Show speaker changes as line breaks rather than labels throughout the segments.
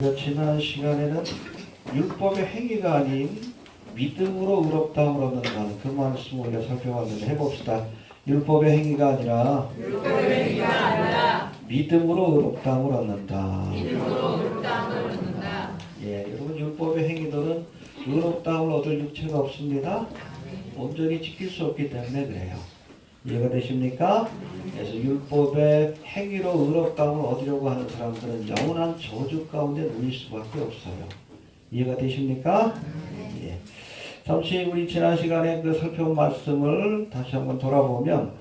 지난 시간에는 율법의 행위가 아닌 믿음으로 의롭다함을 얻는다는 그 말씀을 우리가 살펴봤는데 해봅시다. 율법의 행위가 아니라 믿음으로 의롭다함을 얻는다. 예, 여러분 율법의 행위들은 의롭다함을 얻을 육체가 없습니다. 온전히 지킬 수 없기 때문에 그래요. 이해가 되십니까? 그래서 율법의 행위로 의롭다함을 얻으려고 하는 사람들은 영원한 저주 가운데 누릴 수밖에 없어요. 이해가 되십니까? 예. 잠시 우리 지난 시간에 그 살펴본 말씀을 다시 한번 돌아보면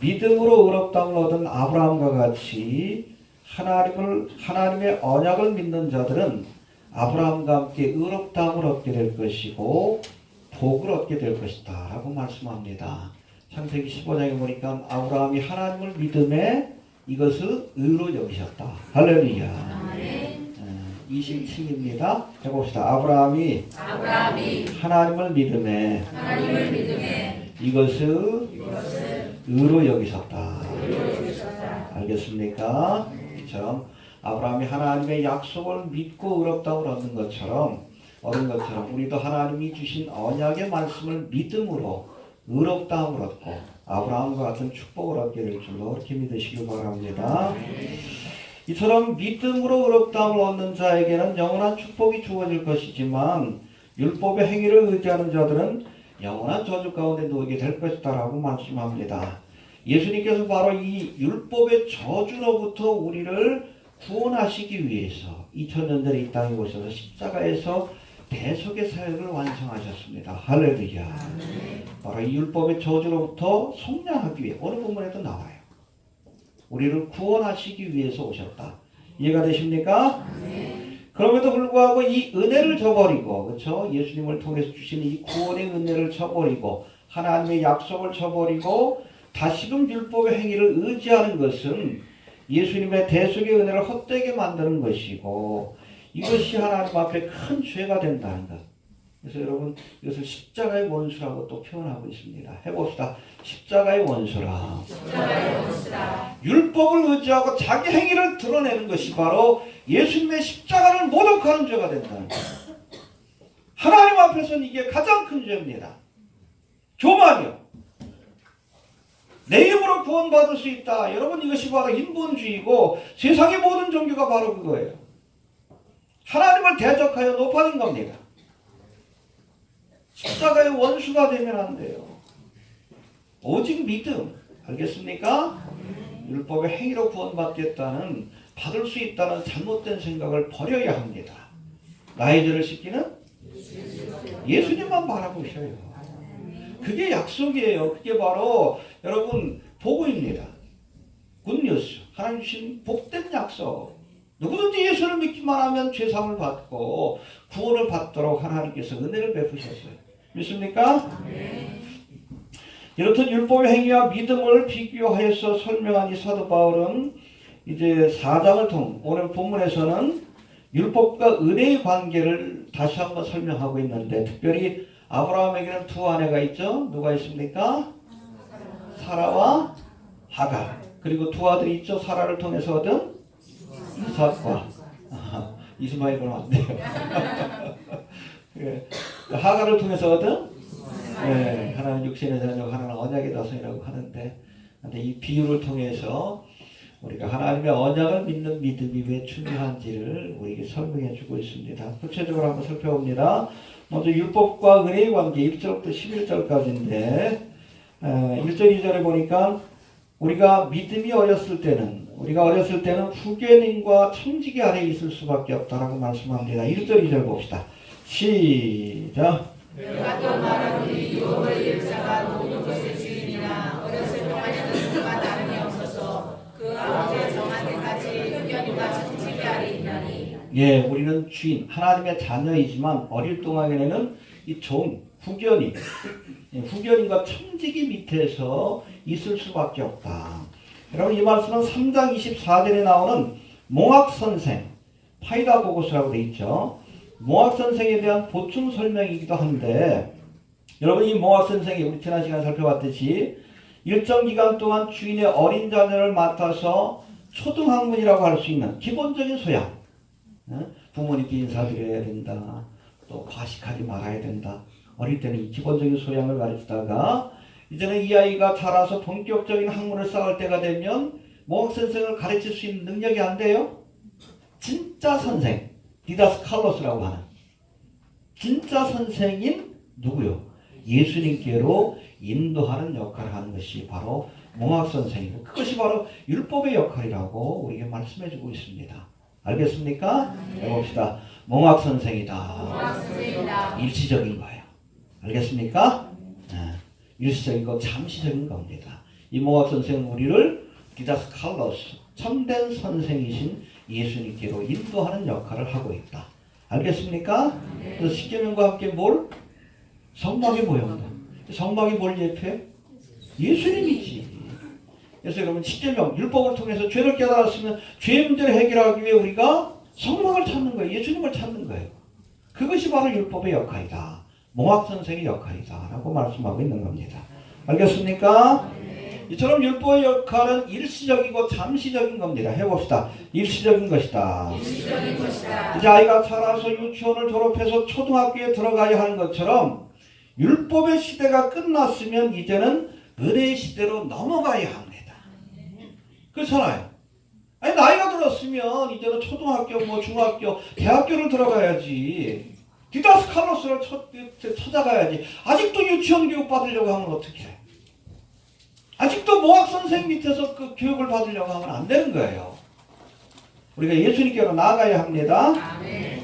믿음으로 의롭다함을 얻은 아브라함과 같이 하나님의 언약을 믿는 자들은 아브라함과 함께 의롭다함을 얻게 될 것이고 복을 얻게 될 것이다 라고 말씀합니다. 창세기 15장에 보니까 아브라함이 하나님을 믿음에 이것을 의로 여기셨다. 할렐루야. 27입니다. 해봅시다. 아브라함이 하나님을 믿음에 이것을 의로 여기셨다. 알겠습니까? 이처럼 아브라함이 하나님의 약속을 믿고 의롭다함을 얻는 것처럼 우리도 하나님이 주신 언약의 말씀을 믿음으로 의롭다함을 얻고 아브라함과 같은 축복을 얻게 될 줄로 그렇게 믿으시기 바랍니다. 이처럼 믿음으로 의롭다함을 얻는 자에게는 영원한 축복이 주어질 것이지만 율법의 행위를 의지하는 자들은 영원한 저주 가운데 놓이게 될 것이다 라고 말씀합니다. 예수님께서 바로 이 율법의 저주로부터 우리를 구원하시기 위해서 2000년 전에 이 땅에 오셔서 십자가에서 대속의 사역을 완성하셨습니다. 할렐루야. 바로 이 율법의 저주로부터 속량하기 위해 어느 부분에도 나와요. 우리를 구원하시기 위해서 오셨다. 이해가 되십니까? 그럼에도 불구하고 이 은혜를 저버리고, 그렇죠? 예수님을 통해서 주시는 이 구원의 은혜를 저버리고 하나님의 약속을 저버리고 다시금 율법의 행위를 의지하는 것은 예수님의 대속의 은혜를 헛되게 만드는 것이고 이것이 하나님 앞에 큰 죄가 된다는 것. 그래서 여러분 이것을 십자가의 원수라고 또 표현하고 있습니다. 해봅시다. 십자가의 원수라. 율법을 의지하고 자기 행위를 드러내는 것이 바로 예수님의 십자가를 모독하는 죄가 된다는 것. 하나님 앞에서는 이게 가장 큰 죄입니다. 교만이요. 내 힘으로 구원받을 수 있다. 여러분 이것이 바로 인본주의고 세상의 모든 종교가 바로 그거예요. 하나님을 대적하여 높아진 겁니다. 십자가의 원수가 되면 안 돼요. 오직 믿음. 알겠습니까? 율법의 행위로 구원받겠다는 받을 수 있다는 잘못된 생각을 버려야 합니다. 나의 죄를 씻기는 예수님만 바라보셔요. 그게 약속이에요. 그게 바로 여러분 복음입니다. 굿뉴스. 하나님 주신 복된 약속. 누구든지 예수를 믿기만 하면 죄사함을 받고 구원을 받도록 하나님께서 은혜를 베푸셨어요. 믿습니까? 이렇듯 율법의 행위와 믿음을 비교하여서 설명한 이 사도 바울은 이제 4장을 통해 오늘 본문에서는 율법과 은혜의 관계를 다시 한번 설명하고 있는데 특별히 아브라함에게는 두 아내가 있죠. 누가 있습니까? 사라와 하갈. 그리고 두 아들이 있죠. 사라를 통해서 얻은 이삭과 이스마엘은 안 돼요. 예. 하갈을 통해서 얻은 하나는 육신의 자녀, 하나는 언약의 자손이라고 하는데 이 비유를 통해서 우리가 하나님의 언약을 믿는 믿음이 왜 중요한지를 우리에게 설명해 주고 있습니다. 구체적으로 한번 살펴봅니다. 먼저 율법과 은혜의 관계 1절부터 11절까지인데 1절 2절에 보니까 우리가 믿음이 어렸을 때는 후견인과 청지기 아래에 있을 수밖에 없다라고 말씀합니다. 1절 2절 봅시다. 시작.
내가 또 말하노니 유업을 잃은 자가 모든 것의 주인이나 어렸을 동안에는 누가 다름이 없어서 그 아버지의 정한 때까지 후견인과 청지기 아래에 있나니.
예, 우리는 주인 하나님의 자녀이지만 어릴 동안에는 이 후견인과 청지기 밑에서 있을 수밖에 없다. 여러분 이 말씀은 3장 24절에 나오는 몽학선생 파이다 보고서라고 되어 있죠. 몽학선생에 대한 보충 설명이기도 한데 여러분 이 몽학선생이 우리 지난 시간에 살펴봤듯이 일정 기간 동안 주인의 어린 자녀를 맡아서 초등학문이라고 할 수 있는 기본적인 소양 부모님께 인사드려야 된다. 또 과식하지 말아야 된다. 어릴 때는 이 기본적인 소양을 가르치다가 이제는 이 아이가 자라서 본격적인 학문을 쌓을 때가 되면 몽학선생을 가르칠 수 있는 능력이 안 돼요. 진짜 선생, 디다스칼로스라고 하는 진짜 선생인 누구요? 예수님께로 인도하는 역할을 하는 것이 바로 몽학선생이고 그것이 바로 율법의 역할이라고 우리에게 말씀해주고 있습니다. 알겠습니까? 해봅시다. 몽학선생이다. 일시적인 거예요. 알겠습니까? 일시적이고 잠시적인 겁니다. 이 몽학선생은 우리를 디다스칼로스, 참된 선생이신 예수님께로 인도하는 역할을 하고 있다. 알겠습니까? 그래서 십계명과 함께 뭘? 성막이 모형다. 성막이 뭘 예표해? 예수님이지. 그래서 여러분 십계명, 율법을 통해서 죄를 깨달았으면 죄 문제를 해결하기 위해 우리가 성막을 찾는 거예요. 예수님을 찾는 거예요. 그것이 바로 율법의 역할이다. 몽학선생의 역할이다. 라고 말씀하고 있는 겁니다. 알겠습니까? 이처럼 율법의 역할은 일시적이고 잠시적인 겁니다. 해봅시다. 일시적인 것이다. 이제 아이가 자라서 유치원을 졸업해서 초등학교에 들어가야 하는 것처럼 율법의 시대가 끝났으면 이제는 은혜의 시대로 넘어가야 합니다. 그렇잖아요. 아니 나이가 들었으면 이제는 초등학교, 중학교, 대학교를 들어가야지. 디다스칼로스를 찾아가야지. 아직도 유치원 교육 받으려고 하면 어떻게 해? 아직도 몽학선생 밑에서 그 교육을 받으려고 하면 안 되는 거예요. 우리가 예수님께로 나아가야 합니다. 아멘.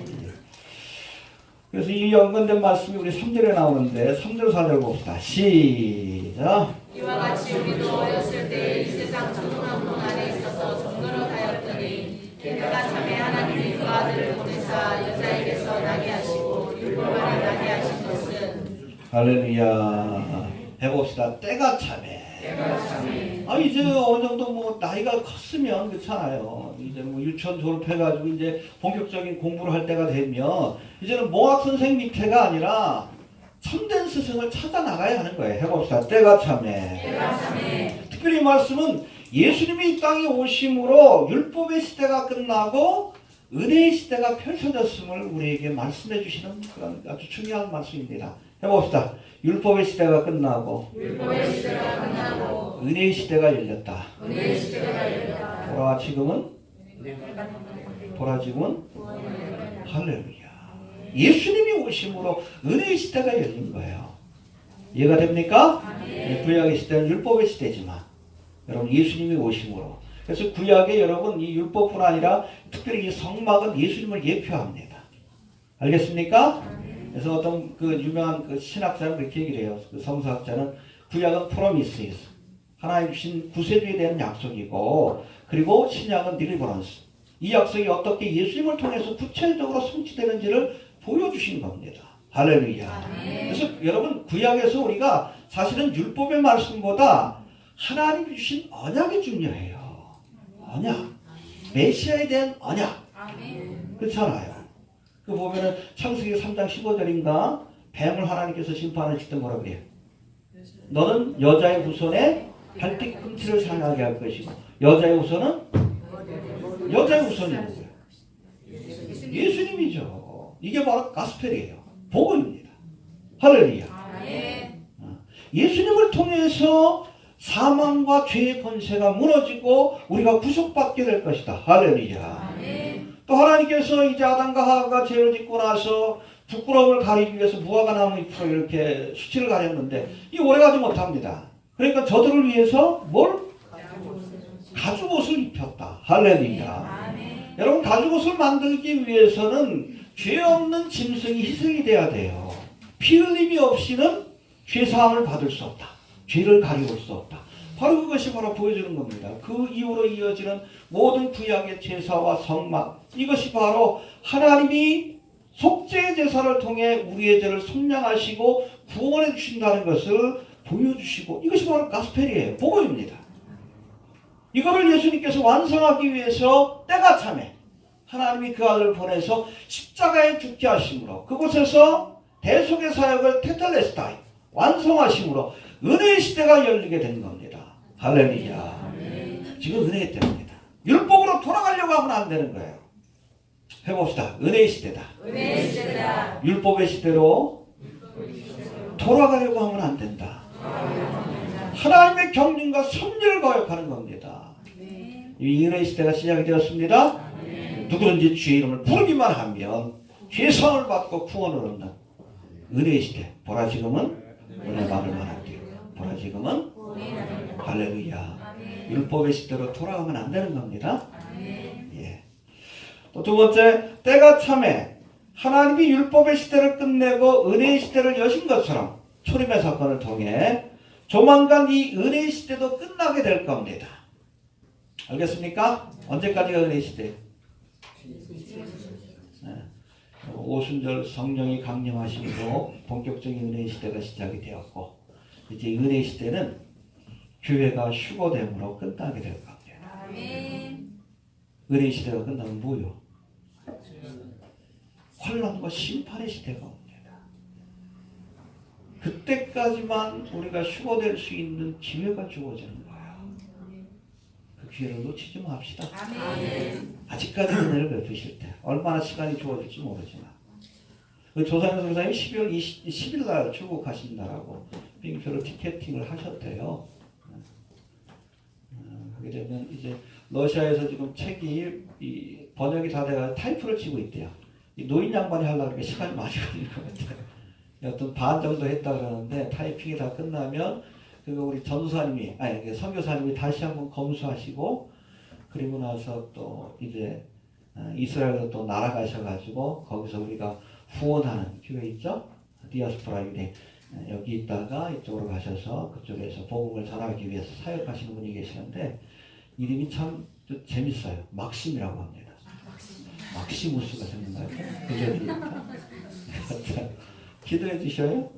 그래서 이 연관된 말씀이 우리 3절에 나오는데 3절 4절 봅시다. 시작.
이와 같이 우리도 어렸을 때 이 세상 초등학문 안에 있어서 종노릇하였더니 게다가 참에 하나님이 그 아들을 보내사 여자에게서 나게 하시고 율법 안에 나게 하신 것은
할렐루야. 해봅시다. 때가 참에. 이제 어느 정도 나이가 컸으면 그렇잖아요. 이제 유치원 졸업해가지고 이제 본격적인 공부를 할 때가 되면 이제는 몽학 선생 밑에가 아니라 참된 스승을 찾아 나가야 하는 거예요. 해봅시다. 때가 참에. 특별히 이 말씀은 예수님이 이 땅에 오심으로 율법의 시대가 끝나고 은혜의 시대가 펼쳐졌음을 우리에게 말씀해 주시는 그런 아주 중요한 말씀입니다. 해봅시다. 율법의 시대가 끝나고 은혜의 시대가 열렸다. 보라 지금은 할렐루야. 예수님이 오심으로 은혜의 시대가 열린 거예요. 이해가 됩니까? 구약의 시대는 율법의 시대지만 여러분 예수님이 오심으로, 그래서 구약에 여러분 이 율법뿐 아니라 특별히 이 성막은 예수님을 예표합니다. 알겠습니까? 그래서 어떤 그 유명한 그 신학자는 그렇게 얘기를 해요. 그 성서학자는 구약은 프로미스, 하나님 주신 구세주에 대한 약속이고, 그리고 신약은 딜리버런스. 이 약속이 어떻게 예수님을 통해서 구체적으로 성취되는지를 보여주신 겁니다. 할렐루야. 그래서 여러분 구약에서 우리가 사실은 율법의 말씀보다 하나님이 주신 언약이 중요해요. 언약. 메시아에 대한 언약. 그렇잖아요. 그 보면은 창세기 3장 15절인가 뱀을 하나님께서 심판을 짓던 뭐라 그래요? 너는 여자의 후손에 발뒤꿈치를 상하게 할 것이고, 여자의 후손은 여자의 후손이 누구예요? 예수님이죠. 이게 바로 가스펠이에요. 복음입니다. 할렐루야. 예수님을 통해서 사망과 죄의 권세가 무너지고 우리가 구속받게 될 것이다. 할렐루야. 또 하나님께서 이제 아담과 하와가 죄를 짓고 나서 부끄러움을 가리기 위해서 무화과 나무 잎으로 이렇게 수치를 가렸는데 이 오래가지 못합니다. 그러니까 저들을 위해서 뭘? 가죽옷을 입혔다. 할렐루야. 여러분 가죽옷을 만들기 위해서는 죄 없는 짐승이 희생이 돼야 돼요. 피 흘림이 없이는 죄사함을 받을 수 없다. 죄를 가리울 수 없다. 바로 그것이 바로 보여주는 겁니다. 그 이후로 이어지는 모든 구약의 제사와 성막, 이것이 바로 하나님이 속죄의 제사를 통해 우리의 죄를 속량하시고 구원해 주신다는 것을 보여주시고, 이것이 바로 가스펠이에요. 복음입니다. 이거를 예수님께서 완성하기 위해서 때가 참에 하나님이 그 아들을 보내서 십자가에 죽게 하심으로, 그곳에서 대속의 사역을 테텔레스타이 완성하심으로 은혜의 시대가 열리게 된 겁니다. 할렐루야. 지금 은혜 때문입니다. 율법으로 돌아가려고 하면 안 되는 거예요. 해봅시다. 은혜의 시대다.
은혜의 시대다.
율법의 시대로 돌아가려고 하면 안 된다. 하나님의 경륜과 섭리를 거역하는 겁니다. 이 은혜의 시대가 시작이 되었습니다. 누구든지 주의 이름을 부르기만 하면 죄성을 받고 구원을 얻는 은혜의 시대. 보라 지금은 은혜 받을 만한데요. 보라 지금은 할렐루야. 율법의 시대로 돌아가면 안 되는 겁니다. 예. 또 두 번째, 때가 참에 하나님이 율법의 시대를 끝내고 은혜의 시대를 여신 것처럼 초림의 사건을 통해 조만간 이 은혜의 시대도 끝나게 될 겁니다. 알겠습니까? 언제까지가 은혜의 시대? 네. 오순절 성령이 강림하시고 본격적인 은혜의 시대가 시작이 되었고 이제 은혜의 시대는 교회가 휴거됨으로 끝나게 될 겁니다. 은혜의 시대가 끝나면 뭐요? 환난과 심판의 시대가 옵니다. 그때까지만 우리가 휴거될 수 있는 기회가 주어지는 거예요. 그 기회를 놓치지 맙시다. 아직까지 은혜를 베푸실 때 얼마나 시간이 주어질지 모르지만 조상현 선생님이 12월 20일 날 출국하신다라고 비행기표로 티켓팅을 하셨대요. 하게 되면 이제 러시아에서 지금 책이 번역이 다 돼가 타이프를 치고 있대요. 이 노인 양반이 하려니까 시간이 많이 걸릴 것 같아요. 어떤 반 정도 했다 그러는데 타이핑이 다 끝나면 그거 우리 전도사님이 선교사님이 다시 한번 검수하시고 그리고 나서 또 이제 이스라엘로 또 날아가셔가지고 거기서 우리가 후원하는 교회 있죠? 디아스포라 유대 여기 있다가 이쪽으로 가셔서 그쪽에서 복음을 전하기 위해서 사역하시는 분이 계시는데 이름이 참 재밌어요. 막심이라고 합니다. 막시무스가 생각나요. 그저입니다. 기도해 주셔요.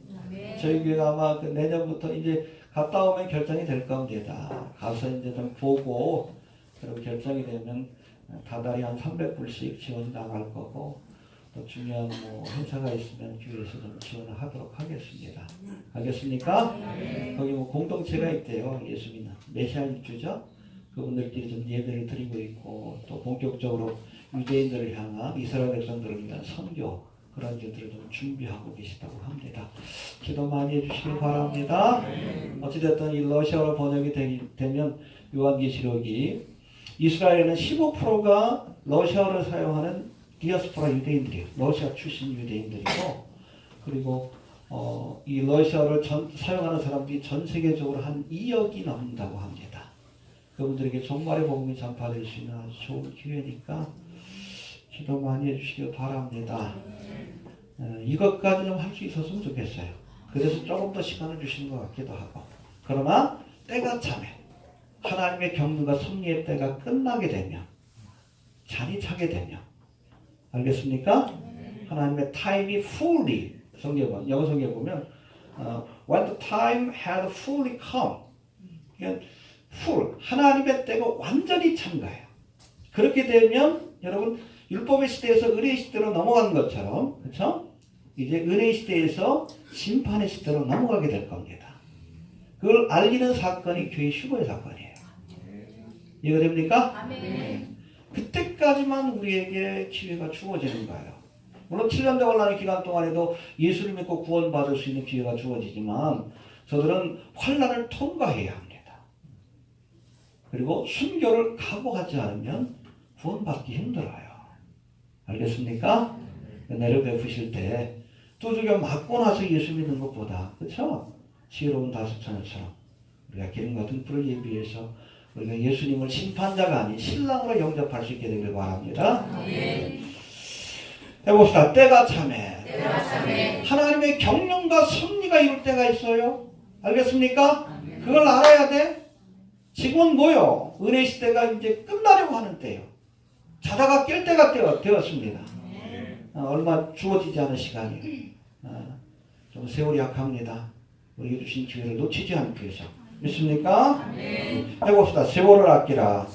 저희 교회가 아마 그 내년부터 이제 갔다 오면 결정이 될 겁니다. 가서 이제 좀 보고 그리고 결정이 되면 다달이 한 300불씩 지원이 나갈 거고 또 중요한 뭐 행사가 있으면 교회에서 좀 지원을 하도록 하겠습니다. 알겠습니까? 거기 뭐 공동체가 있대요. 예수 믿는 메시아 입주죠. 그분들끼리 좀 예배를 드리고 있고 또 본격적으로 유대인들을 향한 이스라엘 백성들을 위한 선교 그런 일들을 좀 준비하고 계시다고 합니다. 기도 많이 해주시길 바랍니다. 어찌됐든 이 러시아어로 번역이 되면 요한계시록이 이스라엘에는 15%가 러시아어를 사용하는 디아스포라 유대인들이에요. 러시아 출신 유대인들이고 그리고 이 러시아어를 사용하는 사람들이 전 세계적으로 한 2억이 넘는다고 합니다. 그분들에게 종말의 복음이 전파될 수 있는 아주 좋은 기회니까 기도 많이 해주시길 바랍니다. 이것까지 좀 할 수 있었으면 좋겠어요. 그래서 조금 더 시간을 주시는 것 같기도 하고 그러나 때가 참에 하나님의 경륜과 섭리의 때가 끝나게 되면 잔이 차게 되면 알겠습니까? 하나님의 타임이 fully 영어 성경에 보면 when the time had fully come 그러니까 full 하나님의 때가 완전히 찬 거예요. 그렇게 되면 여러분 율법의 시대에서 은혜의 시대로 넘어간 것처럼 그렇죠? 이제 은혜의 시대에서 심판의 시대로 넘어가게 될 겁니다. 그걸 알리는 사건이 교회 휴거의 사건이에요. 이해됩니까? 아멘. 그때까지만 우리에게 기회가 주어지는 거예요. 물론 7년 대환란의 기간 동안에도 예수를 믿고 구원받을 수 있는 기회가 주어지지만 저들은 환란을 통과해야 합니다. 그리고 순교를 각오하지 않으면 구원받기 힘들어요. 알겠습니까? 은혜를 베푸실 때 두들겨 맞고 나서 예수 믿는 것보다 그렇죠? 지혜로운 다섯처녀처럼 우리가 기름과 등불을 예비해서 우리가 예수님을 심판자가 아닌 신랑으로 영접할 수 있게 되길 바랍니다. 해봅시다. 때가 참에 하나님의 경륜과 섭리가 이룰 때가 있어요. 알겠습니까? 그걸 알아야 돼. 지금은 뭐요? 은혜 시대가 이제 끝나려고 하는 때요. 자다가 깰 때가 되었습니다. 얼마 주어지지 않은 시간이 좀 세월이 약합니다. 우리에게 주신 기회를 놓치지 않기 위해서 믿습니까? 해봅시다. 세월을 아끼라.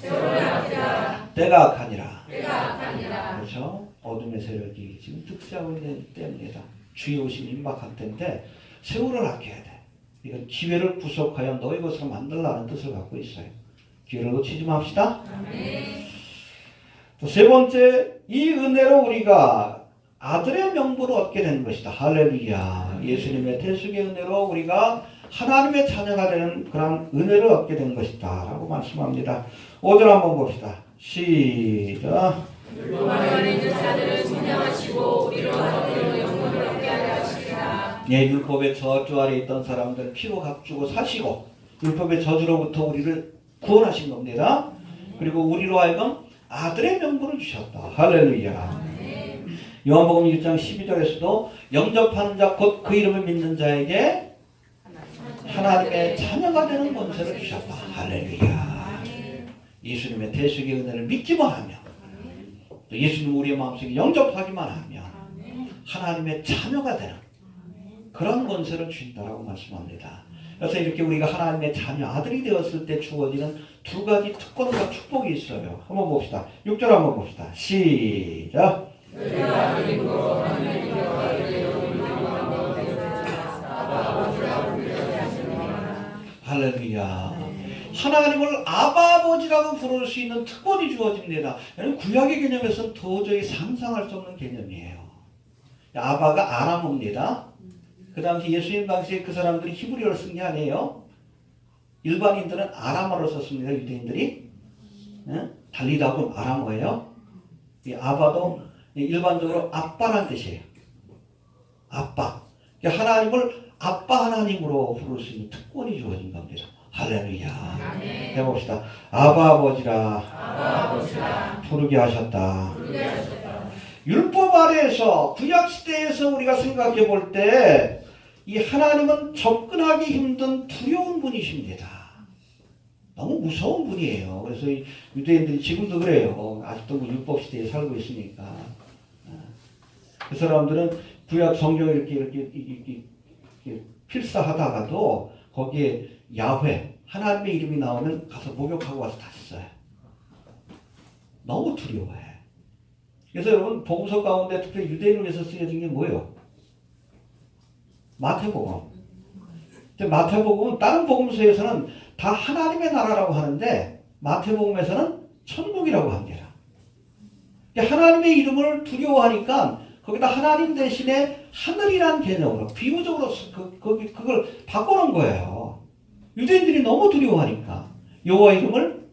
때가 악하니라. 그렇죠? 어둠의 세력이 지금 득세하고 있는 때입니다. 주의 오심이 임박한 때인데 세월을 아껴야 돼. 이건 기회를 구속하여 너희 것으로 만들라는 뜻을 갖고 있어요. 기회를 놓치지 맙시다. 또 세 번째, 이 은혜로 우리가 아들의 명분을 얻게 되는 것이다. 할렐루야. 예수님의 대속의 은혜로 우리가 하나님의 자녀가 되는 그런 은혜를 얻게 된 것이다 라고 말씀합니다. 5절 한번 봅시다. 시작.
율법을 있는 자들을 진정하시고 우리로 하나님으로 영혼을 얻게 하려 하시리라.
예, 율법의 저주 아래 있던 사람들 피로 값주고 사시고 율법의 저주로부터 우리를 구원하신 겁니다. 그리고 우리로 하여금 아들의 명분을 주셨다. 할렐루야. 요한복음 1장 12절에서도 영접하는 자 곧 그 이름을 믿는 자에게 하나님의 자녀가 되는 권세를 주셨다. 할렐루야. 예수님의 대속의 은혜를 믿기만 하면 또 예수님 우리의 마음속에 영접하기만 하면 하나님의 자녀가 되는 그런 권세를 주신다라고 말씀합니다. 그래서 이렇게 우리가 하나님의 자녀 아들이 되었을 때 주어지는 두 가지 특권과 축복이 있어요. 한번 봅시다. 6절 한번 봅시다. 시작. 할렐루야. 하나님을 아버지라고 부를 수 있는 특권이 주어집니다. 구약의 개념에서는 도저히 상상할 수 없는 개념이에요. 아바가 아람어입니다. 그 당시 예수님 당시에 그 사람들이 히브리어를 쓴 게 아니에요. 일반인들은 아람어를 썼습니다. 유대인들이. 달리다고 아람어예요. 이 아바도 일반적으로 아빠라는 뜻이에요. 아빠. 하나님을 아빠 하나님으로 부를 수 있는 특권이 주어진 겁니다. 할렐루야. 해봅시다. 아바 아버지라 부르게 하셨다. 율법 아래에서 구약 시대에서 우리가 생각해 볼 때 이 하나님은 접근하기 힘든 두려운 분이십니다. 너무 무서운 분이에요. 그래서 유대인들이 지금도 그래요. 아직도 율법 시대에 살고 있으니까. 그 사람들은 구약 성경을 이렇게 필사하다가도 거기에 야훼 하나님의 이름이 나오면 가서 목욕하고 와서 다시 써요. 너무 두려워해. 그래서 여러분 복음서 가운데 특별히 유대인을 위해서 쓰여진 게 뭐예요? 마태복음. 마태복음은 다른 복음서에서는 다 하나님의 나라라고 하는데 마태복음에서는 천국이라고 합니다. 하나님의 이름을 두려워하니까 거기다 하나님 대신에 하늘이란 개념으로 비유적으로 그걸 바꿔놓은 거예요. 유대인들이 너무 두려워하니까 여호와 이름을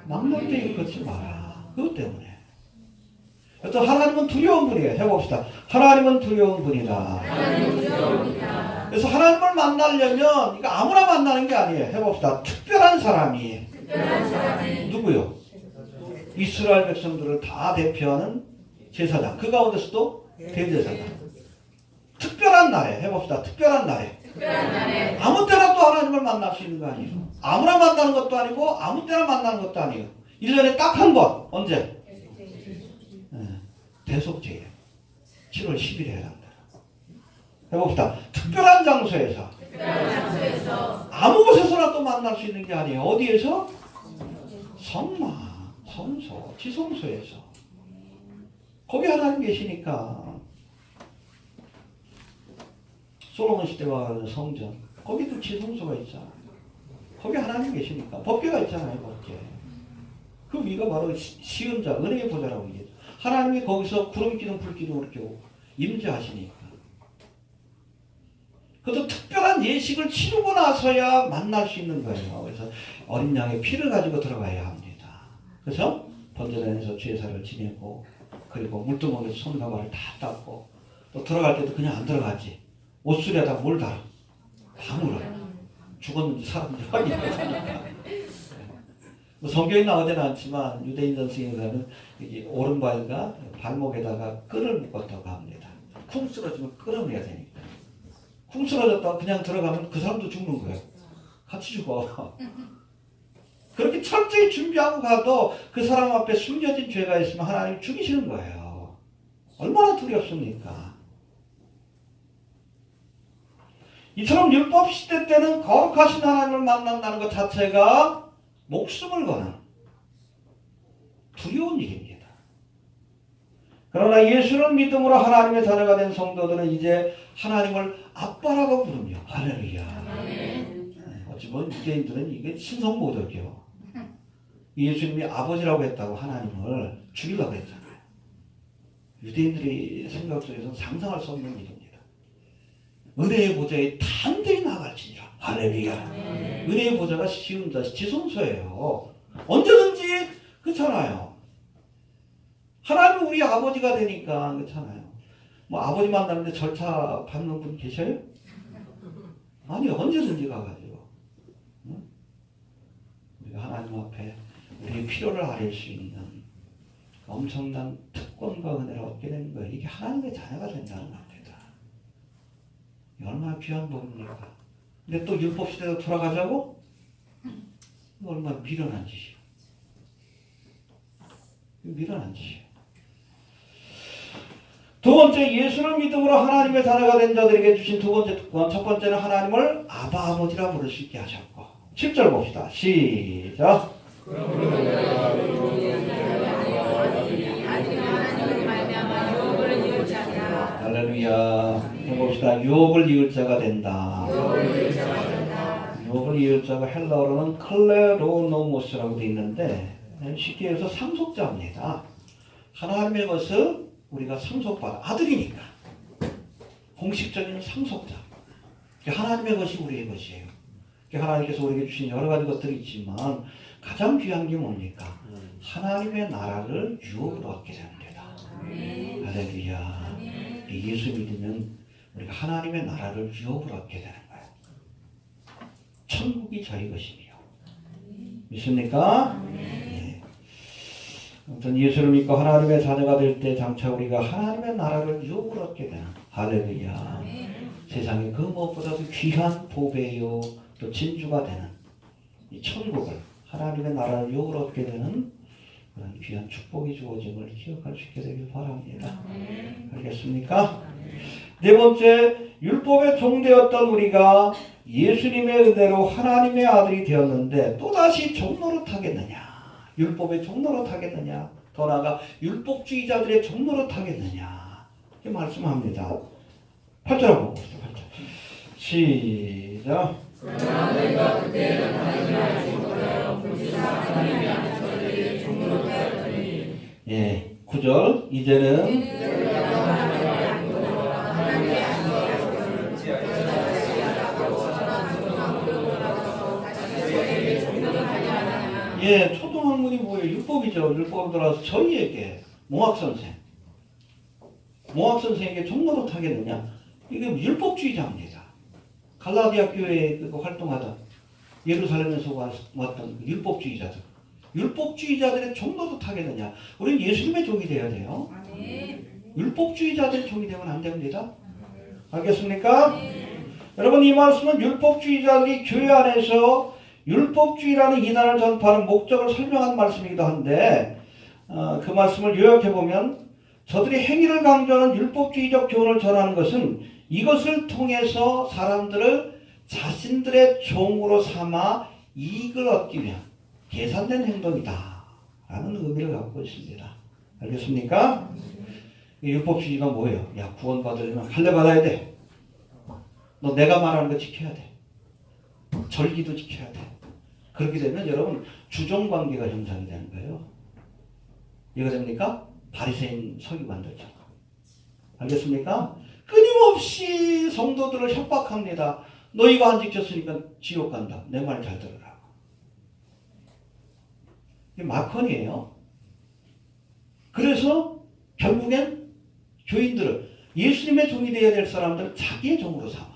막널 때 일컫지 마라. 그것 때문에. 또 하나님은 두려운 분이에요. 해봅시다. 하나님은 두려운 분이다. 그래서 하나님을 만나려면 이거 아무나 만나는 게 아니에요. 해봅시다. 특별한 사람이. 누구요? 이스라엘 백성들을 다 대표하는 제사장. 그 가운데서도 대제사장. 특별한 날에. 해봅시다. 특별한 날에. 아무 때나 또 하나님을 만날 수 있는 거 아니에요. 아무나 만나는 것도 아니고 아무 때나 만나는 것도 아니에요. 1년에 딱 한 번. 언제? 대속제예요. 7월 10일에 해당다. 해봅시다. 특별한 장소에서 아무 곳에서나 또 만날 수 있는 게 아니에요. 어디에서? 성막, 성소, 지성소에서. 거기 하나님 계시니까. 솔로몬 시대와 같은 성전, 거기도 지성소가 있잖아요. 거기 하나님 계시니까. 법궤가 있잖아요. 법궤. 그 위가 바로 시은자, 은혜의 보좌라고 얘기해요. 하나님이 거기서 구름 기둥, 불 기둥 이렇게 임재하시니까. 그것도 특별한 예식을 치르고 나서야 만날 수 있는 거예요. 그래서 어린 양의 피를 가지고 들어가야 합니다. 그래서 번제단에서 제사를 지내고 그리고 물두멍에서 손과 발을 다 닦고 또 들어갈 때도 그냥 안 들어가지. 옷술에다 물 달아. 다 물어. 죽었는지 살았는지 확인해. 성경에 나오지는 않지만 유대인 전승에서는 오른발과 발목에다가 끈을 묶었다고 합니다. 쿵 쓰러지면 끌어내야 되니까. 쿵 쓰러졌다가 그냥 들어가면 그 사람도 죽는 거예요. 같이 죽어. 그렇게 철저히 준비하고 가도 그 사람 앞에 숨겨진 죄가 있으면 하나님 죽이시는 거예요. 얼마나 두렵습니까? 이처럼 율법 시대 때는 거룩하신 하나님을 만난다는 것 자체가 목숨을 거는 두려운 일입니다. 그러나 예수를 믿음으로 하나님의 자녀가 된 성도들은 이제 하나님을 아빠라고 부르며 할렐루야. 어찌 보면 유대인들은 이게 신성모독이요. 예수님이 아버지라고 했다고 하나님을 죽이려고 했잖아요. 유대인들의 생각 속에서는 상상할 수 없는 일입니다. 은혜의 보좌에 단들이 나갈지니라. 할렐루야. 은혜의 보좌가 쉬운 자시 지손소예요. 언제든지 그렇잖아요. 하나님은 우리 아버지가 되니까 그렇잖아요. 뭐 아버지 만나는데 절차 받는 분 계셔요? 아니 언제든지 가가지고 우리가 하나님 앞에 우리의 필요를 아릴 수 있는 엄청난 특권과 은혜를 얻게 되는 거예요. 이게 하나님의 자녀가 된다는 겁니다. 얼마나 귀한 법입니까? 근데 또 율법 시대로 돌아가자고? 얼마나 미련한 짓이에요. 미련한 짓이에요. 두 번째, 예수를 믿음으로 하나님의 자녀가 된 자들에게 주신 두 번째 특권. 첫 번째는 하나님을 아바 아버지라 부를 수 있게 하셨고. 7절 봅시다. 시작. 할렐루야. 해봅시다. 유업을 이을 자가 된다. 유업을 이을 자가 헬라어로는 클레로노모스라고 되어 있는데 쉽게 해서 상속자입니다. 하나님의 것을 우리가 상속받아 아들이니까 공식적인 상속자. 하나님의 것이 우리의 것이에요. 하나님께서 우리에게 주신 여러 가지 것들이 있지만 가장 귀한 게 뭡니까? 하나님의 나라를 유업으로 얻게 됩니다. 할렐루야. 예수 믿으면 우리가 하나님의 나라를 유업으로 얻게 되는 거예요. 천국이 저희 것이며. 믿습니까? 네. 아무튼 예수를 믿고 하나님의 자녀가 될 때 장차 우리가 하나님의 나라를 유업으로 얻게 되는. 할렐루야. 세상에 그 무엇보다도 귀한 보배요 또 진주가 되는 이 천국을 하나님의 나라를 유업으로 얻게 되는 그런 귀한 축복이 주어짐을 기억할 수 있게 되길 바랍니다. 알겠습니까? 네 번째, 율법의 종되었던 우리가 예수님의 은혜로 하나님의 아들이 되었는데 또다시 종노릇하겠느냐? 율법의 종노릇하겠느냐? 더 나아가 율법주의자들의 종노릇하겠느냐? 이렇게 말씀합니다. 8절 한번 봅시다. 8절. 시작. 그러나 너희가 그때는 하나님의 알지 못하여 불신한 하나님의 아들들이 종노릇하였더니. 예, 9절. 이제는 예, 초등학문이 뭐예요? 율법이죠. 율법으로 들어와서 저희에게 몽학선생에게 종노릇하겠느냐? 이게 율법주의자입니다. 갈라디아 교회에 활동하던 예루살렘에서 왔던 율법주의자들. 율법주의자들의 종노릇하겠느냐? 우리는 예수님의 종이 되어야 돼요. 율법주의자들의 종이 되면 안 됩니다. 알겠습니까? 여러분, 이 말씀은 율법주의자들이 교회 안에서 율법주의라는 이단을 전파하는 목적을 설명한 말씀이기도 한데 그 말씀을 요약해보면 저들이 행위를 강조하는 율법주의적 교훈을 전하는 것은 이것을 통해서 사람들을 자신들의 종으로 삼아 이익을 얻기 위한 계산된 행동이다 라는 의미를 갖고 있습니다. 알겠습니까? 율법주의가 뭐예요? 야, 구원받으려면 할례 받아야 돼. 너 내가 말하는 거 지켜야 돼. 절기도 지켜야 돼. 그렇게 되면 여러분 주종관계가 형성이 되는 거예요. 이해가 됩니까? 바리새인 서기관들처럼. 알겠습니까? 끊임없이 성도들을 협박합니다. 너 이거 안 지켰으니까 지옥 간다. 내 말 잘 들으라고. 이게 마컨이에요. 그래서 결국엔 교인들을 예수님의 종이 되어야 될 사람들을 자기의 종으로 삼아.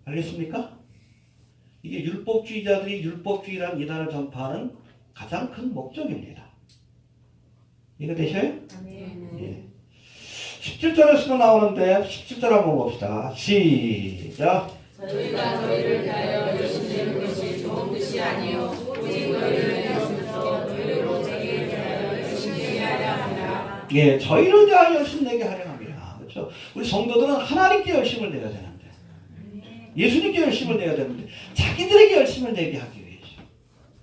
알겠습니까? 이게 율법주의자들이 율법주의라는 이단을 전파하는 가장 큰 목적입니다. 이거 되셔요? 예. 17절에서도 나오는데 17절 한번 봅시다. 시작.
저희가 너희를 위하여 열심히 것이 좋은 뜻이 아니요 오직 너희를 위하여 너희로 자기를 위하여 열심히 하려 합니다.
예, 저희를 위하여 열심히 내게 하려 합니다. 그렇죠? 우리 성도들은 하나님께 열심을 내야 되는데 예수님께 열심을 내야 되는데 자기들에게 열심을 내게 하기 위해서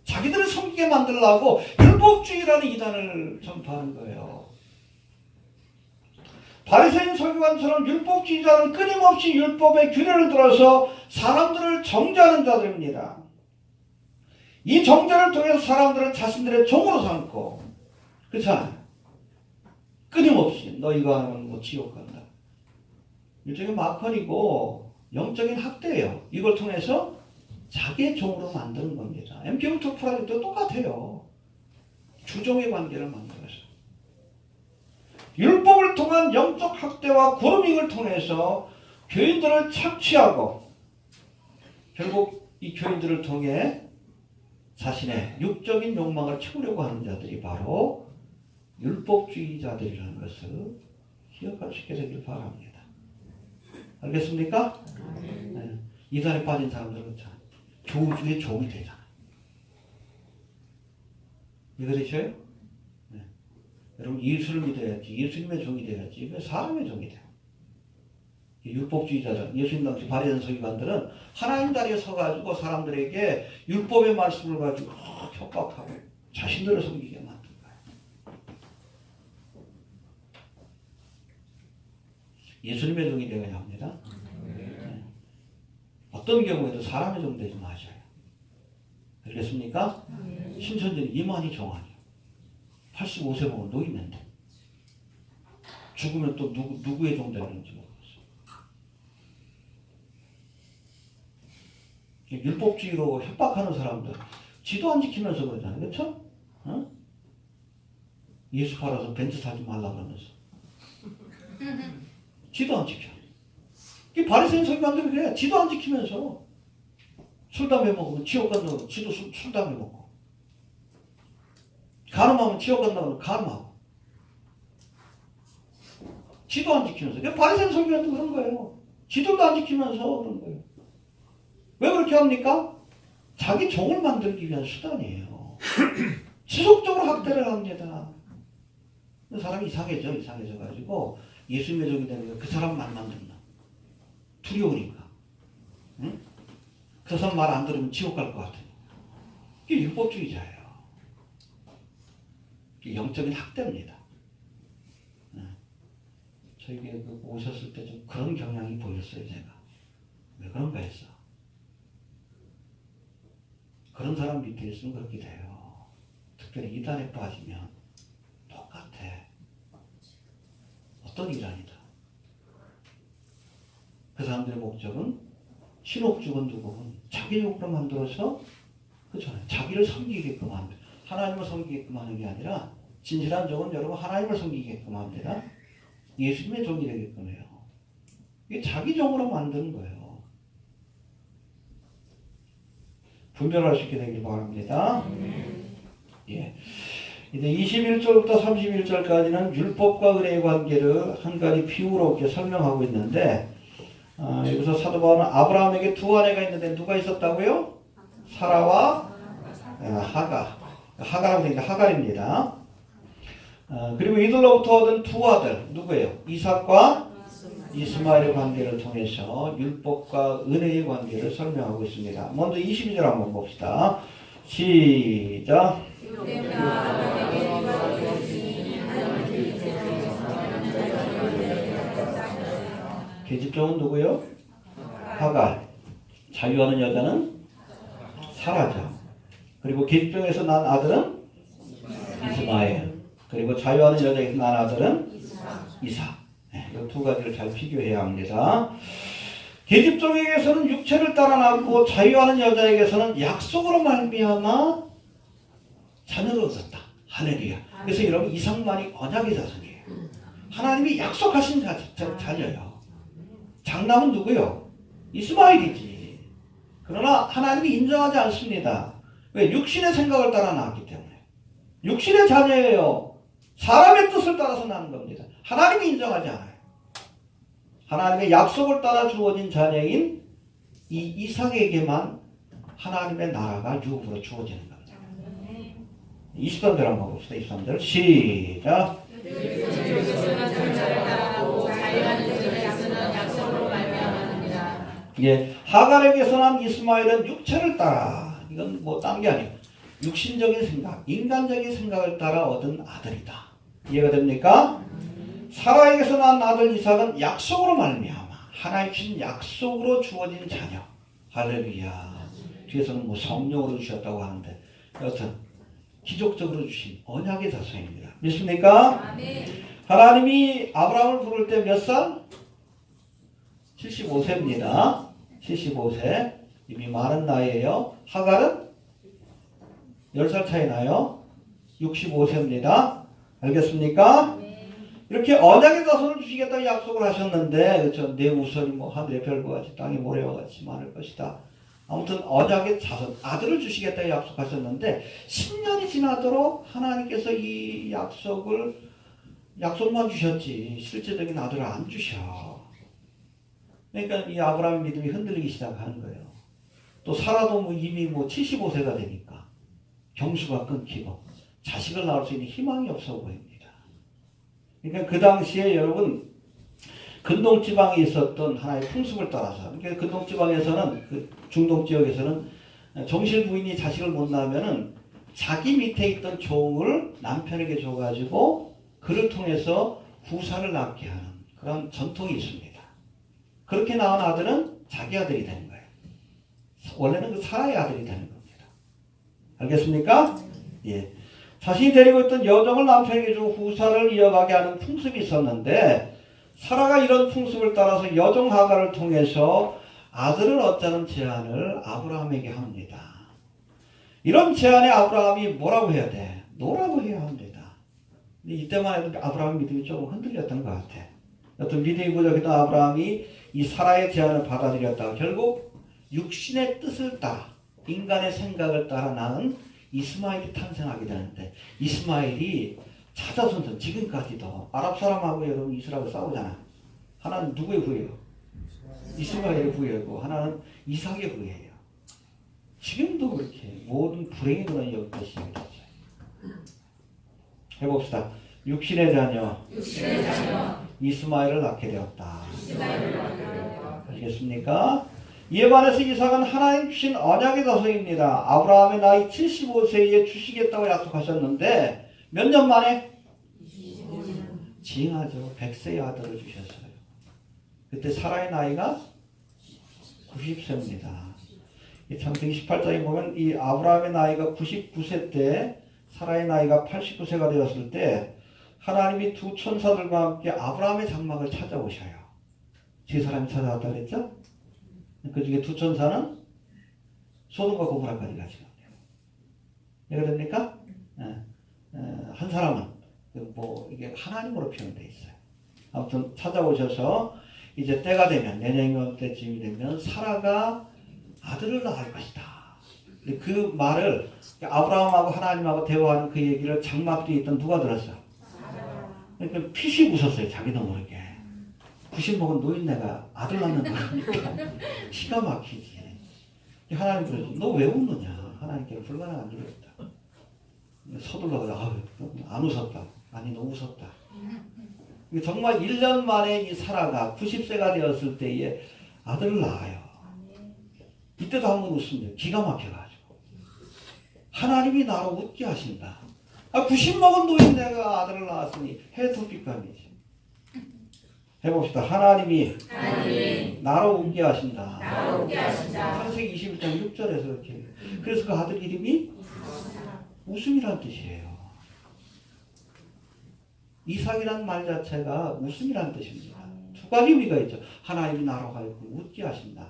자기들을 섬기게 만들려고 율법주의라는 이단을 전파하는 거예요. 바리새인 서기관처럼 율법주의자는 끊임없이 율법의 규례를 들어서 사람들을 정죄하는 자들입니다. 이 정죄를 통해서 사람들을 자신들의 종으로 삼고, 그렇잖아요. 끊임없이 너 이거 하면 뭐 지옥 간다. 일종의 마컨이고 영적인 학대예요. 이걸 통해서 자기의 종으로 만드는 겁니다. MK울트라 프로젝트도 똑같아요. 주종의 관계를 만들어서 율법을 통한 영적 학대와 그루밍을 통해서 교인들을 착취하고 결국 이 교인들을 통해 자신의 육적인 욕망을 채우려고 하는 자들이 바로 율법주의자들이라는 것을 기억할 수 있게 되길 바랍니다. 알겠습니까? 네. 이단에 빠진 사람들은 참 교주의 종이 되잖아요. 이해되셔요? 네. 여러분 예수를 믿어야지, 예수님의 종이 돼야지. 왜 사람의 종이 돼요? 율법주의자들, 예수님 당시 바리새인 서기관들은 하나님 자리에 서가지고 사람들에게 율법의 말씀을 가지고 협박하고 자신들을 섬기게 만든 거예요. 예수님의 종이 되어야 합니다. 네. 어떤 경우에도 사람의 종 되지 마셔요. 알겠습니까? 신천지는 이만희 종 아니에요. 85세 먹은 노인인데 죽으면 또 누구의 종 되는지 모르겠어요. 율법주의로 협박하는 사람들 지도 안 지키면서 그러잖아요. 그렇죠? 어? 예수 팔아서 벤츠 사지 말라 그러면서 지도 안 지켜. 이 바리새인 서기관들이 그래. 지도 안 지키면서 술 담배 먹으면 지옥 간다고 지도 술 담배 먹고 간음하면 지옥 간다고 간음하고 지도 안 지키면서. 바리새인 서기관도 그런 거예요. 지도도 안 지키면서 그런 거예요. 왜 그렇게 합니까? 자기 종을 만들기 위한 수단이에요. 지속적으로 학대를 합니다. 사람이 이상해져가지고 예수님의 종이 되는 거 그 사람만 만든다. 두려우니까. 응? 그 사람 말 안 들으면 지옥 갈 것 같으니까. 이게 율법주의자예요. 이게 영적인 학대입니다. 저에게 오셨을 때 좀 그런 경향이 보였어요, 제가. 왜 그런가 했어. 그런 사람 밑에 있으면 그렇게 돼요. 특별히 이단에 빠지면 똑같아. 어떤 이단이다. 그 사람들의 목적은 신옥주건 누구건 자기 욕으로 만들어서 그렇잖아요. 자기를 섬기게끔 합니다. 하나님을 섬기게끔 하는 게 아니라 진실한 종은 여러분 하나님을 섬기게끔 합니다. 예수님의 종이 되게끔 해요. 이게 자기 종으로 만드는 거예요. 분별할 수 있게 되길 바랍니다. 예. 이제 21절부터 31절까지는 율법과 은혜의 관계를 한 가지 비유로 이렇게 설명하고 있는데, 여기서 사도 바울은 아브라함에게 두 아내가 있는데 누가 있었다고요? 사라와 하가라고 되니까 하갈입니다. 그리고 이들로부터 얻은 두 아들 누구예요? 이삭과 이스마엘의 관계를 통해서 율법과 은혜의 관계를 설명하고 있습니다. 먼저 22절 한번 봅시다. 시작. 계집종은 누구요? 하갈. 자유하는 여자는 사라죠. 그리고 계집종에서 난 아들은 이스마엘. 그리고 자유하는 여자에서 난 아들은 이삭. 이 두 가지를 잘 비교해야 합니다. 계집종에게서는 육체를 따라 낳고 자유하는 여자에게서는 약속으로 말미암아 자녀를 얻었다. 할렐루야. 그래서 여러분 이삭만이 언약의 자손이에요. 하나님이 약속하신 자녀예요. 장남은 누구요? 이스마엘이지. 그러나 하나님이 인정하지 않습니다. 왜? 육신의 생각을 따라 낳았기 때문에. 육신의 자녀예요. 사람의 뜻을 따라서 낳는 겁니다. 하나님이 인정하지 않아요. 하나님의 약속을 따라 주어진 자녀인 이 이삭에게만 하나님의 나라가 유업으로 주어지는 겁니다. 23절 한번 봅시다. 23절 시작. 예, 하갈에게서 난 이스마엘은 육체를 따라, 이건 뭐 딴 게 아니에요. 육신적인 생각, 인간적인 생각을 따라 얻은 아들이다. 이해가 됩니까? 사라에게서 난 아들 이삭은 약속으로 말미암아 하나님 주신 약속으로 주어진 자녀. 할렐루야. 뒤에서는 뭐 성령으로 주셨다고 하는데 여튼 기적적으로 주신 언약의 자손입니다. 믿습니까?
아멘.
하나님이 아브라함을 부를 때 몇 살? 75세입니다. 75세. 이미 많은 나이에요. 하갈은 10살 차이 나요. 65세입니다. 알겠습니까? 이렇게 언약의 자손을 주시겠다고 약속을 하셨는데, 그렇죠? 내 우선이 뭐 하늘의 별과 같이 땅의 모래와 같이 많을 것이다. 아무튼 언약의 자손, 아들을 주시겠다고 약속하셨는데 10년이 지나도록 하나님께서 이 약속만 주셨지 실제적인 아들을 안 주셔. 그러니까 이 아브라함의 믿음이 흔들리기 시작하는 거예요. 또 사라도 뭐 이미 뭐 75세가 되니까 경수가 끊기고 자식을 낳을 수 있는 희망이 없어 보입니다. 그러니까 그 당시에 여러분 근동지방에 있었던 하나의 풍습을 따라서, 그러니까 근동지방에서는 그 중동 지역에서는 정실 부인이 자식을 못 낳으면은 자기 밑에 있던 종을 남편에게 줘가지고 그를 통해서 후사를 낳게 하는 그런 전통이 있습니다. 그렇게 낳은 아들은 자기 아들이 되는 거예요. 원래는 그 사라의 아들이 되는 겁니다. 알겠습니까? 예. 자신이 데리고 있던 여종을 남편에게 주고 후사를 이어가게 하는 풍습이 있었는데 사라가 이런 풍습을 따라서 여종 하갈을 통해서 아들을 얻자는 제안을 아브라함에게 합니다. 이런 제안에 아브라함이 뭐라고 해야 돼? 노라고 해야 합니다. 이때만 해도 아브라함의 믿음이 조금 흔들렸던 것 같아. 어떤 믿음이 부족했던 아브라함이 이 사라의 제안을 받아들였다가 결국 육신의 뜻을 따라 인간의 생각을 따라 낳은 이스마엘이 탄생하게 되는데 이스마엘이 자자손손 지금까지도 아랍 사람하고 여러분 이스라엘 싸우잖아. 하나는 누구의 후예요? 이스마엘의 후예고 하나는 이삭의 후예예요. 지금도 그렇게 모든 불행의 근원이 여기서 시작이 됐어요. 해봅시다. 육신의 자녀 이스마엘을 낳게 되었다. 아시겠습니까? 이에 반해서 이삭은 하나님 주신 언약의 자손입니다. 아브라함의 나이 75세에 주시겠다고 약속하셨는데 몇 년 만에? 25년. 징하죠. 100세의 아들을 주셨어요. 그때 사라의 나이가 90세입니다. 창세기 18장에 보면 이 아브라함의 나이가 99세 때 사라의 나이가 89세가 되었을 때 하나님이 두 천사들과 함께 아브라함의 장막을 찾아오셔요. 세 사람이 찾아왔다 그랬죠? 그 중에 두 천사는 소돔과 고모라까지 가시거든요. 이해가 됩니까? 한 사람은 뭐 이게 하나님으로 표현되어 있어요. 아무튼 찾아오셔서 이제 때가 되면 내년 때쯤이 되면 사라가 아들을 낳을 것이다. 그 말을 아브라함하고 하나님하고 대화하는 그 얘기를 장막 뒤에 있던 누가 들었어? 그러니까 피식 웃었어요. 자기도 모르게. 90 먹은 노인네가 아들 낳는 거니까 기가 막히지. 하나님 그러죠. 너 왜 웃느냐? 하나님께 불가능한 일이 없다. 서둘러서 안 웃었다. 아니 너 웃었다. 정말 1년 만에 이 사라가 90세가 되었을 때에 아들을 낳아요. 이때도 한번 웃습니다. 기가 막혀가지고. 하나님이 나로 웃게 하신다. 90 먹은 노인네가 아들을 낳았으니 해토빛감이지. 해봅시다. 하나님이 나로 웃게 하신다. 창세기 21장 6절에서 이렇게. 그래서 그 아들 이름이 웃음이란 뜻이에요. 이삭이란 말 자체가 웃음이란 뜻입니다. 두 가지 의미가 있죠. 하나님이 나로 하여금 웃게 하신다.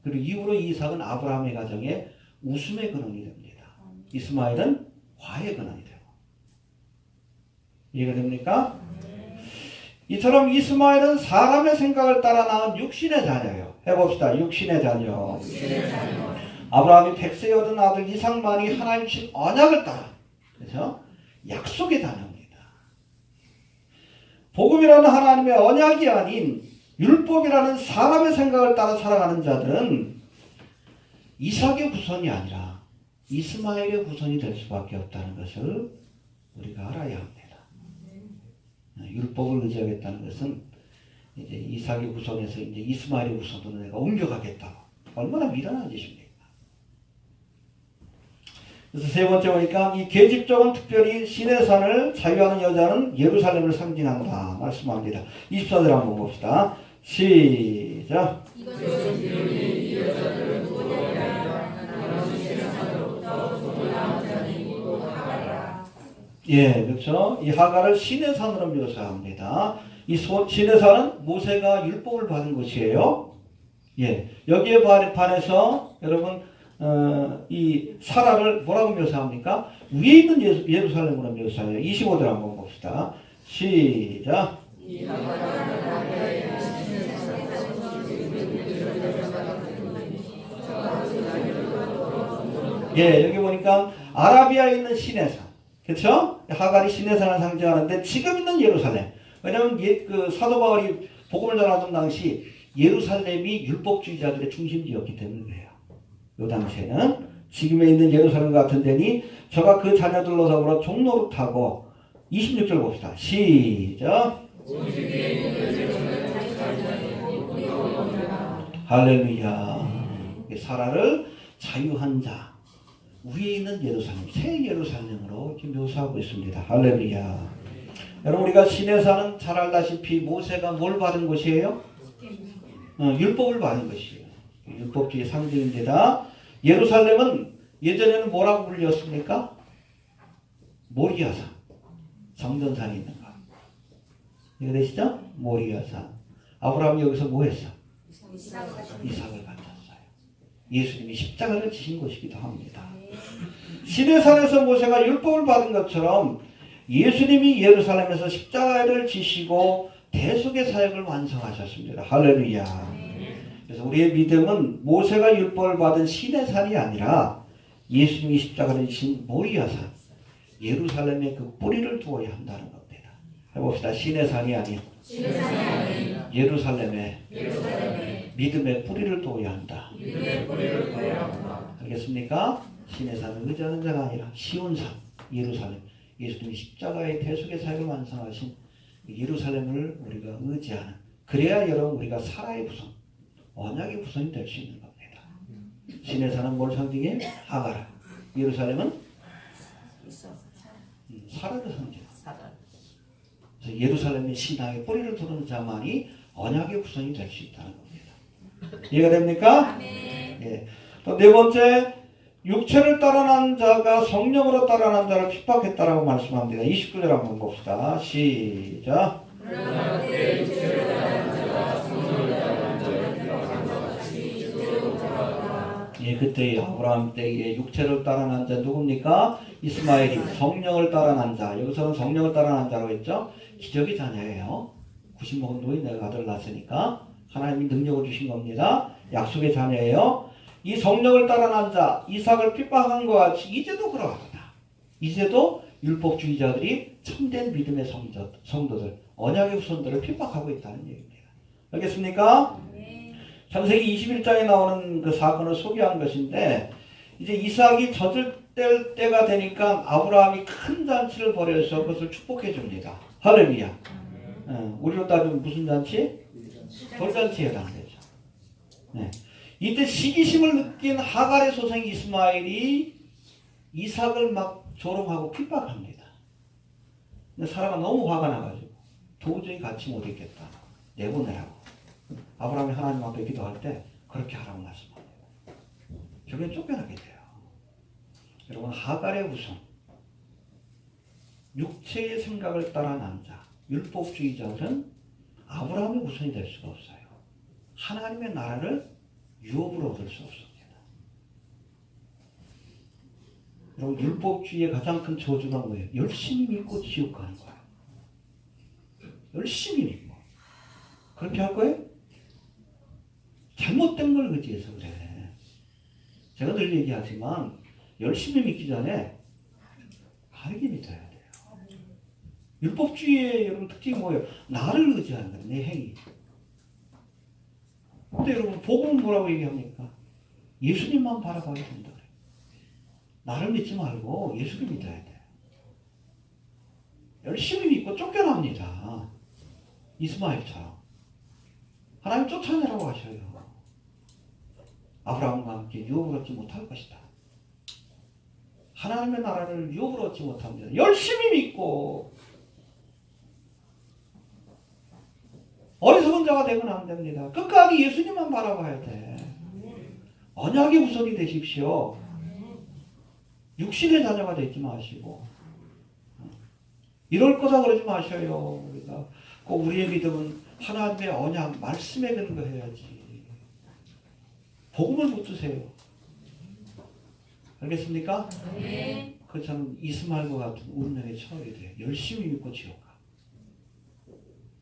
그리고 이후로 이삭은 아브라함의 가정에 웃음의 근원이 됩니다. 이스마엘은 화의 근원이 되고. 이해가 됩니까? 이처럼 이스마엘은 사람의 생각을 따라 낳은 육신의 자녀예요. 해봅시다. 육신의 자녀. 아브라함이 100세에 얻은 아들 이삭만이 하나님 주신 언약을 따라, 그렇죠? 약속의 자녀입니다. 복음이라는 하나님의 언약이 아닌 율법이라는 사람의 생각을 따라 살아가는 자들은 이삭의 후손이 아니라 이스마엘의 후손이 될 수밖에 없다는 것을 우리가 알아야 합니다. 율법을 의지하겠다는 것은 이제 이삭의 후손에서 이제 이스마엘의 후손으로 내가 옮겨가겠다. 얼마나 미련한 짓입니까? 그래서 세 번째 보니까 이 계집종은 특별히 시내산을 자유하는 여자는 예루살렘을 상징한다 말씀합니다. 24절 한번 봅시다. 시작.
이것은 이 여자들은 누구냐면
예, 그렇죠. 이 하갈을 신의 산으로 묘사합니다. 이 신의 산은 모세가 율법을 받은 곳이에요. 예, 여기에 반해서 여러분 이 사라를 뭐라고 묘사합니까? 위에 있는 예루살렘으로 묘사해요. 25절 한번 봅시다. 시작. 예, 여기 보니까 아라비아에 있는 시내산, 그렇죠? 하갈이 시내산을 상징하는데 지금 있는 예루살렘. 왜냐하면 그 사도 바울이 복음을 전하던 당시 예루살렘이 율법주의자들의 중심지였기 때문이에요. 이 당시에는 지금에 있는 예루살렘 같은 데니 저가 그 자녀들로 더불어 종로를 타고 26절 봅시다. 시작. 할렐루야. 사라를 자유한 자, 위에 있는 예루살렘, 새 예루살렘으로 이렇게 묘사하고 있습니다. 할렐루야. 여러분, 우리가 시내산은 잘 알다시피 모세가 뭘 받은 곳이에요? 율법을 받은 것이에요. 율법주의 상징입니다. 예루살렘은 예전에는 뭐라고 불렸습니까? 모리아산, 성전산이 있는 거. 이거 되시죠? 모리아산. 아브라함이 여기서 뭐 했어? 이삭을 바쳤어요. 예수님이 십자가를 지신 곳이기도 합니다. 시내산에서 모세가 율법을 받은 것처럼 예수님이 예루살렘에서 십자가를 지시고 대속의 사역을 완성하셨습니다. 할렐루야. 그래서 우리의 믿음은 모세가 율법을 받은 시내산이 아니라 예수님이 십자가를 지신 모리아산, 예루살렘에 그 뿌리를 두어야 한다는 겁니다. 해봅시다. 시내산이 아닌 예루살렘에 믿음의 뿌리를 두어야 한다. 알겠습니까? 시내산을 의지하는 자가 아니라 시온산, 예루살렘, 예수님이 십자가의 대속의 사역을 완성하신 예루살렘을 우리가 의지하는, 그래야 여러분 우리가 사라의 후손, 언약의 후손이 될 수 있는 겁니다. 시내산은 뭘 상징해? 하갈. 예루살렘은 사라를 상징해. 그래서 예루살렘의 신앙의 뿌리를 두는 자만이 언약의 후손이 될 수 있다는 겁니다. 이해가 됩니까? 예. 또 네 번째, 육체를 따라난 자가 성령으로 따라난 자를 핍박했다라고 말씀합니다. 29절 한번 봅시다. 시작. 예, 그때 아브라함 때에 육체를 따라난 자 누굽니까? 이스마엘이 성령을 따라난 자. 여기서는 성령을 따라난 자라고 했죠. 기적의 자녀예요. 90 먹은 노인네가 아들 낳았으니까 하나님이 능력을 주신 겁니다. 약속의 자녀예요. 이 성령을 따라난 자, 이삭을 핍박한 것 같이 이제도 그러하다. 이제도 율법주의자들이 참된 믿음의 성도들, 언약의 후손들을 핍박하고 있다는 얘기입니다. 알겠습니까? 창세기 21장에 나오는 그 사건을 소개한 것인데, 이제 이삭이 젖을 뗄 때가 되니까 아브라함이 큰 잔치를 벌여서 그것을 축복해 줍니다. 할렐루야. 우리로 따지면 무슨 잔치? 돌잔치에 해당되죠. 네. 이때 시기심을 느낀 하갈의 소생 이스마엘이 이삭을 막 조롱하고 핍박합니다. 근데 사람은 너무 화가 나가지고 도저히 같이 못 있겠다. 내보내라고. 아브라함이 하나님 앞에 기도할 때 그렇게 하라고 말씀합니다. 결국엔 쫓겨나게 돼요. 여러분, 하갈의 후손, 육체의 생각을 따라난 자, 율법주의자들은 아브라함의 후손이 될 수가 없어요. 하나님의 나라를 유업으로 얻을 수 없습니다. 여러분, 율법주의의 가장 큰 저주가 뭐예요? 열심히 믿고 지옥 가는 거예요. 열심히 믿고. 그렇게 할 거예요? 잘못된 걸 의지해서 그래. 제가 늘 얘기하지만 열심히 믿기 전에 바르게 믿어야 돼요. 율법주의의 여러분 특징이 뭐예요? 나를 의지하는 거예요. 내 행위. 근데 여러분 복음은 뭐라고 얘기합니까? 예수님만 바라봐야 된다. 나를 믿지 말고 예수를 믿어야 돼. 열심히 믿고 쫓겨납니다. 이스마엘처럼. 하나님 쫓아내라고 하셔요. 아브라함과 함께 유업을 얻지 못할 것이다. 하나님의 나라를 유업으로 얻지 못합니다. 열심히 믿고 어리석은 자가 되면 안 됩니다. 끝까지 예수님만 바라봐야 돼. 언약의 후손이 되십시오. 육신의 자녀가 되지 마시고 이럴 거다 그러지 마셔요. 우리가 꼭 우리의 믿음은 하나님의 언약 말씀에 근거해야지. 복음을 붙드세요. 알겠습니까?
네.
그처럼 이스마엘과 같은 운명에 처하게 돼요. 열심히 믿고 지옥 가.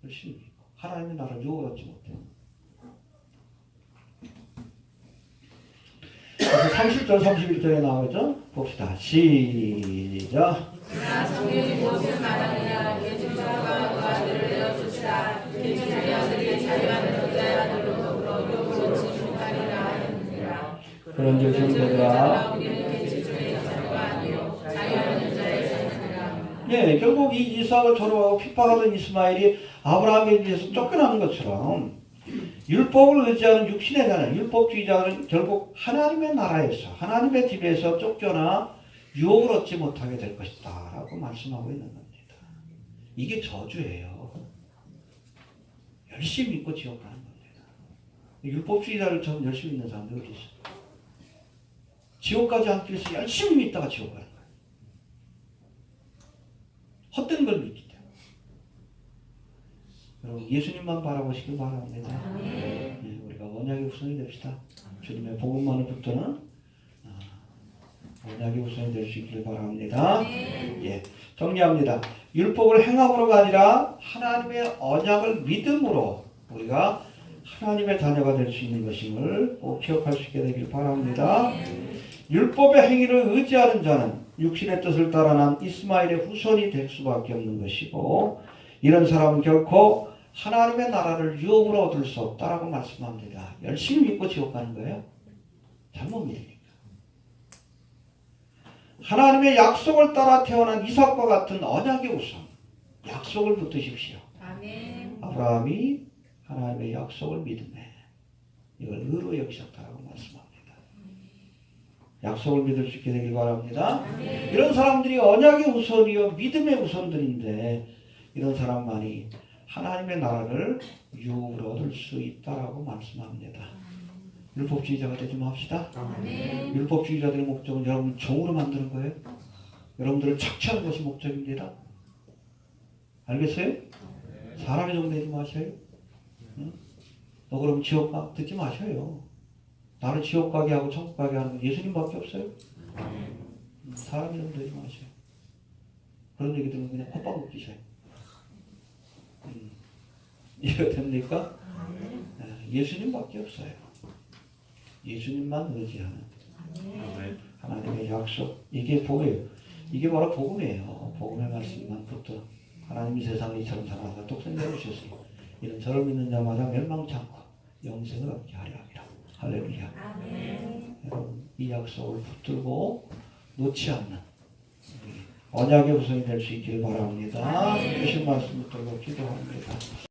열심히 믿고 하나님의 나라를 유혹받지 못해요. 그래서 30절 31절에 나오죠. 봅시다. 시작.
그러나 성경이 무엇을 말하느냐 예수님과 그 아들을 내어주시라 예수 자녀들이 자유하는 여자의 아들로 더불어 욕으로 지중하리라 하였느니라.
그런즉 형제들아,
우리는 개체중의 자녀가 아니요 자유하는 여자의 자녀니라.
네, 결국 이 이삭을 조롱하고 핍박하던 이스마엘이 아브라함에 비해서 쫓겨나는 것처럼 율법을 의지하는 육신의 자는 율법주의자는 결국 하나님의 나라에서 하나님의 집에서 쫓겨나 유업을 얻지 못하게 될 것이다 라고 말씀하고 있는 겁니다. 이게 저주예요. 열심히 믿고 지옥 가는 겁니다. 율법주의자를처럼 열심히 있는 사람들이 어디 있어요? 지옥 가지 않기 위해서 열심히 믿다가 지옥 가는 거예요. 헛된 걸 믿기 때문에. 여러분 예수님만 바라보시길 바랍니다. 네, 우리가 언약의 후손이 됩시다. 주님의 복음만을 붙드는 언약의 후손이 될 수 있기를 바랍니다. 예, 정리합니다. 율법을 행함으로가 아니라 하나님의 언약을 믿음으로 우리가 하나님의 자녀가 될 수 있는 것임을 꼭 기억할 수 있게 되길 바랍니다. 율법의 행위를 의지하는 자는 육신의 뜻을 따라 난 이스마엘의 후손이 될 수밖에 없는 것이고 이런 사람은 결코 하나님의 나라를 유업으로 얻을 수 없다라고 말씀합니다. 열심히 믿고 지옥 가는 거예요? 잘못 믿으니까. 하나님의 약속을 따라 태어난 이삭과 같은 언약의 우선 약속을 붙드십시오.
아멘.
아브라함이 하나님의 약속을 믿음에 이걸 의로 여기셨다라고 말씀합니다. 약속을 믿을 수 있게 되길 바랍니다.
아멘.
이런 사람들이 언약의 우선이요 믿음의 우선들인데 이런 사람만이 하나님의 나라를 유업으로 얻을 수 있다라고 말씀합니다. 율법주의자가 되지 맙시다.
아멘.
율법주의자들의 목적은 여러분을 종으로 만드는 거예요. 여러분들을 착취하는 것이 목적입니다. 알겠어요? 사람의 종 되지 마셔요. 응? 너 그럼 지옥 가? 듣지 마셔요. 나를 지옥 가게 하고 천국 가게 하는 건 예수님밖에 없어요. 사람의 종 되지 마셔요. 그런 얘기 들으면 그냥 콧방 웃기셔요. 이해가 됩니까? 예수님밖에 없어요. 예수님만 의지하는 하나님의 약속. 이게 복이에요. 이게 바로 복음이에요. 복음의 말씀만 붙들어 하나님이 세상을 이처럼 사랑하사 독생자를 주셨으니 이는 저를 믿는 자마다 멸망치 않고 영생을 얻게 하려 함이라. 할렐루야.
아멘.
여러분 이 약속을 붙들고 놓지 않는 언약의 후손이 될 수 있기를 바랍니다. 주신 말씀 붙들고 기도합니다.